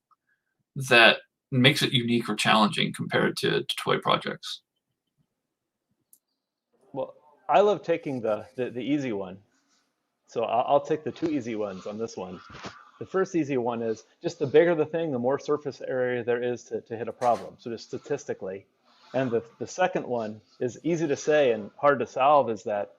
that makes it unique or challenging compared to toy projects? Well, I love taking the easy one. So I'll take the two easy ones on this one. The first easy one is just the bigger the thing, the more surface area there is to hit a problem. So just statistically. And the second one is easy to say and hard to solve, is that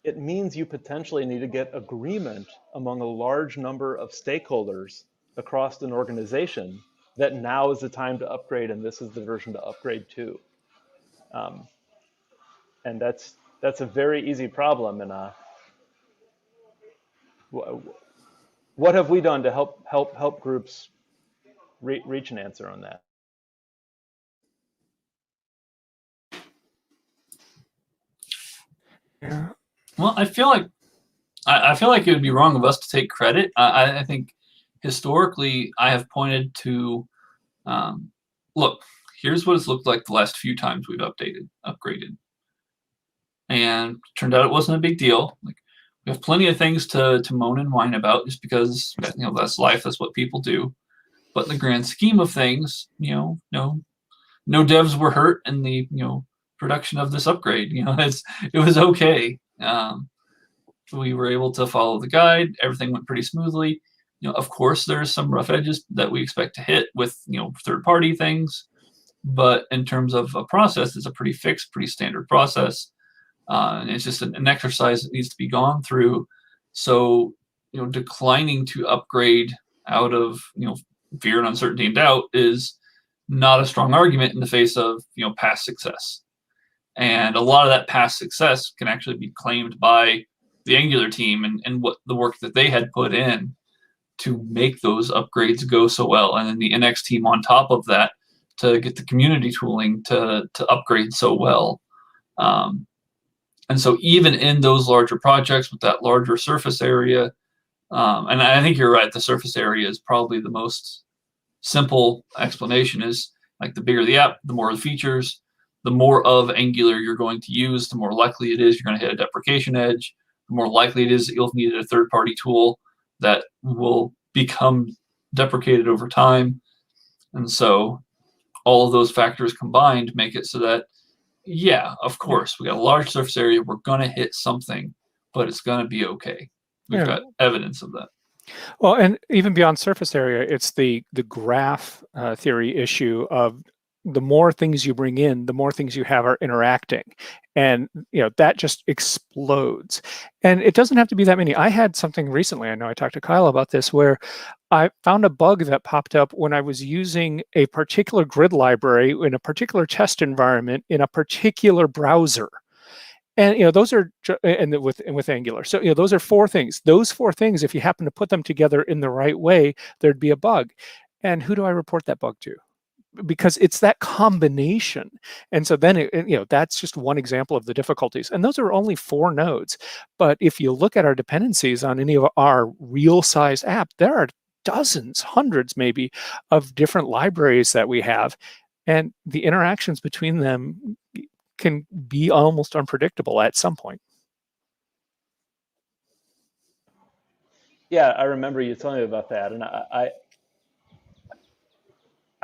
it means you potentially need to get agreement among a large number of stakeholders across an organization that now is the time to upgrade and this is the version to upgrade to. And that's a very easy problem. And what have we done to help groups reach an answer on that? Yeah. Well, I feel like it would be wrong of us to take credit. I think historically I have pointed to, look, here's what it's looked like the last few times we've upgraded, and turned out it wasn't a big deal. Like, we have plenty of things to moan and whine about just because that's life, that's what people do. But in the grand scheme of things, no devs were hurt in the production of this upgrade. It was okay. We were able to follow the guide. Everything went pretty smoothly. Of course, there's some rough edges that we expect to hit with third-party things, but in terms of a process, it's a pretty fixed, pretty standard process. And it's just an exercise that needs to be gone through. So, declining to upgrade out of fear and uncertainty and doubt is not a strong argument in the face of past success. And a lot of that past success can actually be claimed by the Angular team and what the work that they had put in to make those upgrades go so well, and then the NX team on top of that to get the community tooling to upgrade so well. And so even in those larger projects with that larger surface area, and I think you're right, the surface area is probably the most simple explanation. Is like, the bigger the app, the more the features, the more of Angular you're going to use, the more likely it is you're going to hit a deprecation edge, the more likely it is that you'll need a third-party tool that will become deprecated over time. And so all of those factors combined make it so that, yeah, of course, we got a large surface area, we're going to hit something, but it's going to be okay. We've got evidence of that. Well, and even beyond surface area, it's the graph theory issue of the more things you bring in, the more things you have are interacting. And that just explodes. And it doesn't have to be that many. I had something recently, I know I talked to Kyle about this, where I found a bug that popped up when I was using a particular grid library in a particular test environment in a particular browser. And those are with Angular. So those are four things. Those four things, if you happen to put them together in the right way, there'd be a bug. And who do I report that bug to? Because it's that combination. And so then that's just one example of the difficulties. And those are only 4 nodes. But if you look at our dependencies on any of our real size app, there are dozens, hundreds maybe, of different libraries that we have. And the interactions between them can be almost unpredictable at some point. Yeah, I remember you telling me about that, and I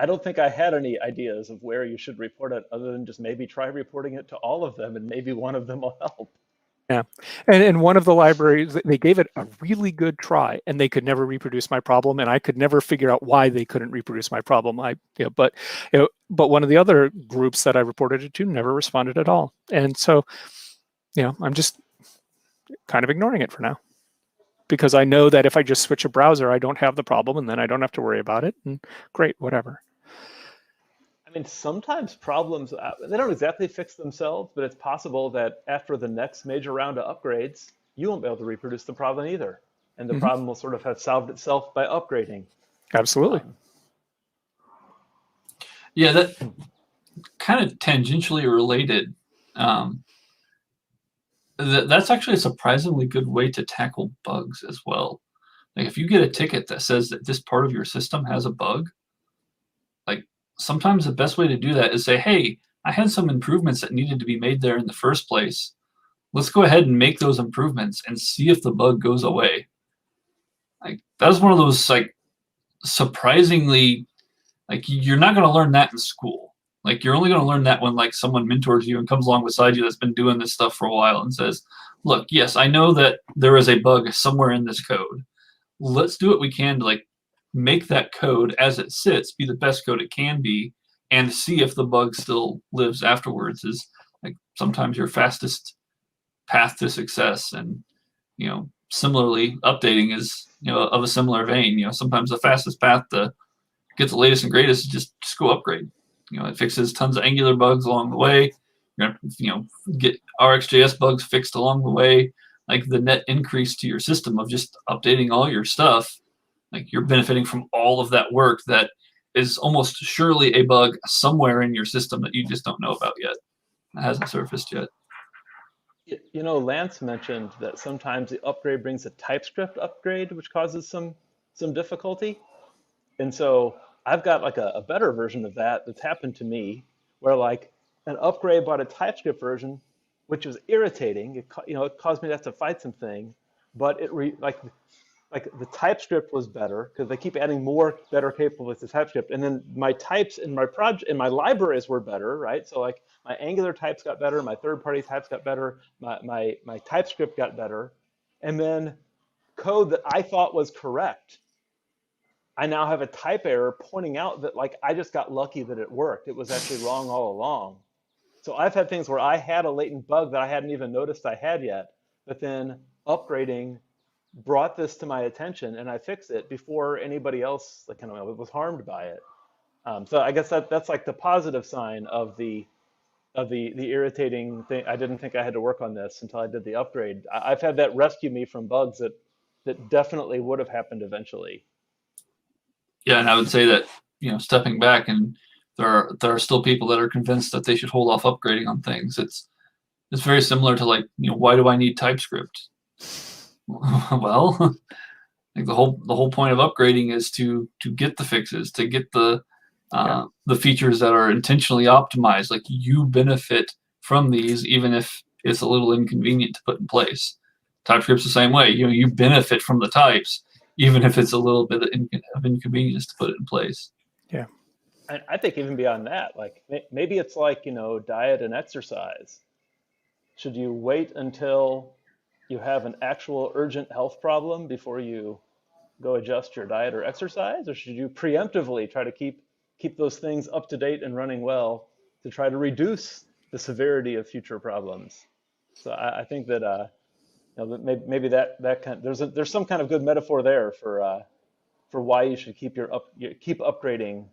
don't think I had any ideas of where you should report it, other than just maybe try reporting it to all of them, and maybe one of them will help. Yeah, and one of the libraries, they gave it a really good try, and they could never reproduce my problem, and I could never figure out why they couldn't reproduce my problem. But one of the other groups that I reported it to never responded at all, and so I'm just kind of ignoring it for now, because I know that if I just switch a browser, I don't have the problem, and then I don't have to worry about it, and great, whatever. I mean, sometimes problems, they don't exactly fix themselves, but it's possible that after the next major round of upgrades, you won't be able to reproduce the problem either. and the problem will sort of have solved itself by upgrading. Absolutely. Yeah, that kind of tangentially related. That's actually a surprisingly good way to tackle bugs as well. Like if you get a ticket that says that this part of your system has a bug, like sometimes the best way to do that is say, hey, I had some improvements that needed to be made there in the first place. Let's go ahead and make those improvements and see if the bug goes away. Like that's one of those like surprisingly, like you're not going to learn that in school. Like you're only going to learn that when like someone mentors you and comes along beside you that's been doing this stuff for a while and says, look, yes, I know that there is a bug somewhere in this code. Let's do what we can to like make that code as it sits be the best code it can be, and see if the bug still lives afterwards is like sometimes your fastest path to success. And similarly, updating is of a similar vein. Sometimes the fastest path to get the latest and greatest is just go upgrade. It fixes tons of Angular bugs along the way. You're gonna get RxJS bugs fixed along the way. Like the net increase to your system of just updating all your stuff, like you're benefiting from all of that work that is almost surely a bug somewhere in your system that you just don't know about yet. That hasn't surfaced yet. Lance mentioned that sometimes the upgrade brings a TypeScript upgrade, which causes some difficulty. And so I've got like a better version of that that's happened to me, where like an upgrade bought a TypeScript version, which was irritating. It caused me to have to fight something, but like the TypeScript was better because they keep adding more better capabilities to TypeScript, and then my types in my project in my libraries were better, right? So like my Angular types got better, my third-party types got better, my TypeScript got better, and then code that I thought was correct, I now have a type error pointing out that like I just got lucky that it worked. It was actually wrong all along. So I've had things where I had a latent bug that I hadn't even noticed I had yet, but then upgrading brought this to my attention and I fixed it before anybody else was harmed by it. So I guess that's like the positive sign of the irritating thing. I didn't think I had to work on this until I did the upgrade. I've had that rescue me from bugs that definitely would have happened eventually. Yeah, and I would say that stepping back, and there are still people that are convinced that they should hold off upgrading on things. It's very similar to like why do I need TypeScript? Well, like the whole point of upgrading is to get the fixes, to get the features that are intentionally optimized. Like you benefit from these, even if it's a little inconvenient to put in place. TypeScript's the same way. You benefit from the types, even if it's a little bit of inconvenience to put it in place. Yeah. I think even beyond that, like maybe it's like, diet and exercise. Should you wait until you have an actual urgent health problem before you go adjust your diet or exercise? Or should you preemptively try to keep those things up to date and running well to try to reduce the severity of future problems? So I think that maybe there's some kind of good metaphor there for why you should keep upgrading,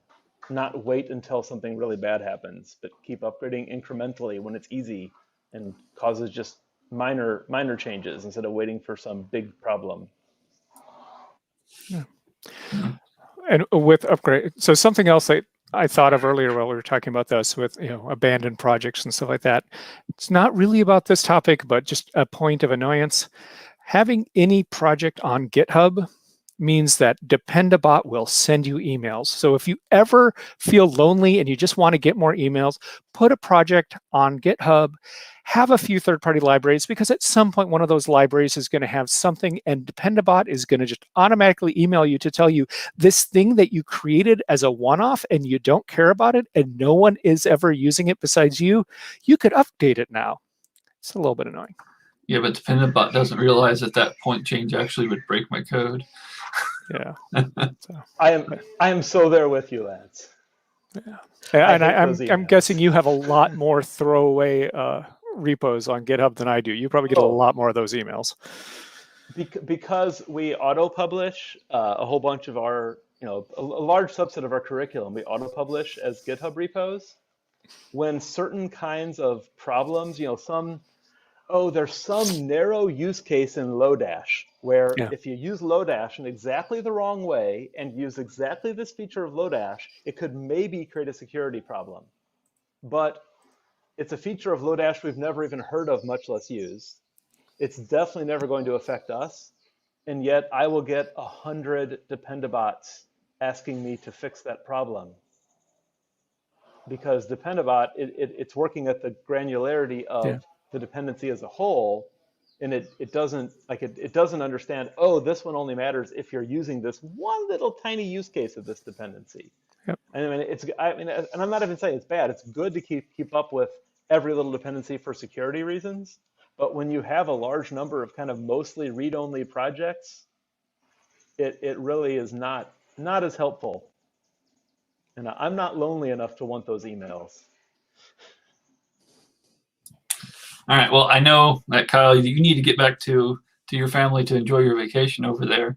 not wait until something really bad happens, but keep upgrading incrementally when it's easy and causes just minor changes instead of waiting for some big problem. Yeah. And with upgrade, so something else that I thought of earlier while we were talking about this with abandoned projects and stuff like that. It's not really about this topic, but just a point of annoyance. Having any project on GitHub means that Dependabot will send you emails. So if you ever feel lonely and you just want to get more emails, put a project on GitHub, have a few third-party libraries, because at some point one of those libraries is going to have something, and Dependabot is going to just automatically email you to tell you this thing that you created as a one-off and you don't care about it and no one is ever using it besides you, you could update it now. It's a little bit annoying. Yeah, but Dependabot doesn't realize that point change actually would break my code. Yeah. So. I am so there with you, Lance. Yeah. And I'm guessing you have a lot more throwaway repos on GitHub than I do. You probably get a lot more of those emails. Because we auto-publish a whole bunch of our, a large subset of our curriculum, we auto-publish as GitHub repos. When certain kinds of problems, Oh, there's some narrow use case in Lodash where Yeah. if you use Lodash in exactly the wrong way and use exactly this feature of Lodash, it could maybe create a security problem. But it's a feature of Lodash we've never even heard of, much less used. It's definitely never going to affect us. And yet I will get 100 Dependabots asking me to fix that problem. Because Dependabot, it's working at the granularity of the dependency as a whole, and it doesn't it doesn't understand, oh, this one only matters if you're using this one little tiny use case of this dependency. Yep. And and I'm not even saying it's bad. It's good to keep up with every little dependency for security reasons. But when you have a large number of kind of mostly read-only projects, it really is not as helpful. And I'm not lonely enough to want those emails. All right. Well, I know that Kyle, you need to get back to your family to enjoy your vacation over there.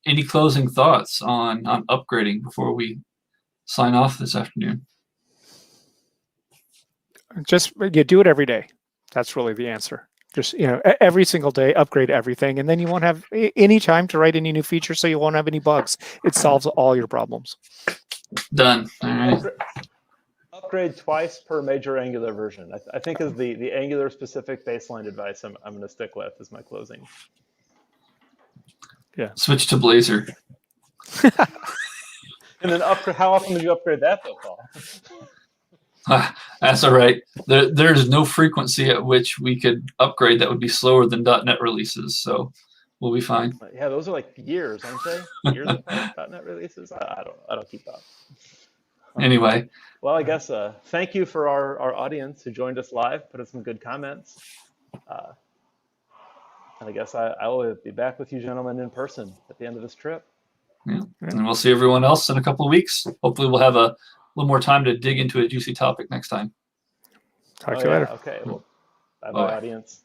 Any closing thoughts on upgrading before we sign off this afternoon? Just do it every day. That's really the answer. Just every single day, upgrade everything, and then you won't have any time to write any new features, so you won't have any bugs. It solves all your problems. Done. All right. Upgrade twice per major Angular version. I think is the Angular specific baseline advice I'm going to stick with as my closing. Yeah. Switch to Blazor. And then how often did you upgrade that though, Paul? That's all right. There's no frequency at which we could upgrade that would be slower than .NET releases, so we'll be fine. Yeah, those are like years, aren't they? Years apart, .NET releases. I don't keep up. Anyway. Well, I guess thank you for our audience who joined us live, put in some good comments. And I guess I will be back with you gentlemen in person at the end of this trip. Yeah. And we'll see everyone else in a couple of weeks. Hopefully we'll have a little more time to dig into a juicy topic next time. Talk to you later. Okay. Well, bye-bye, audience.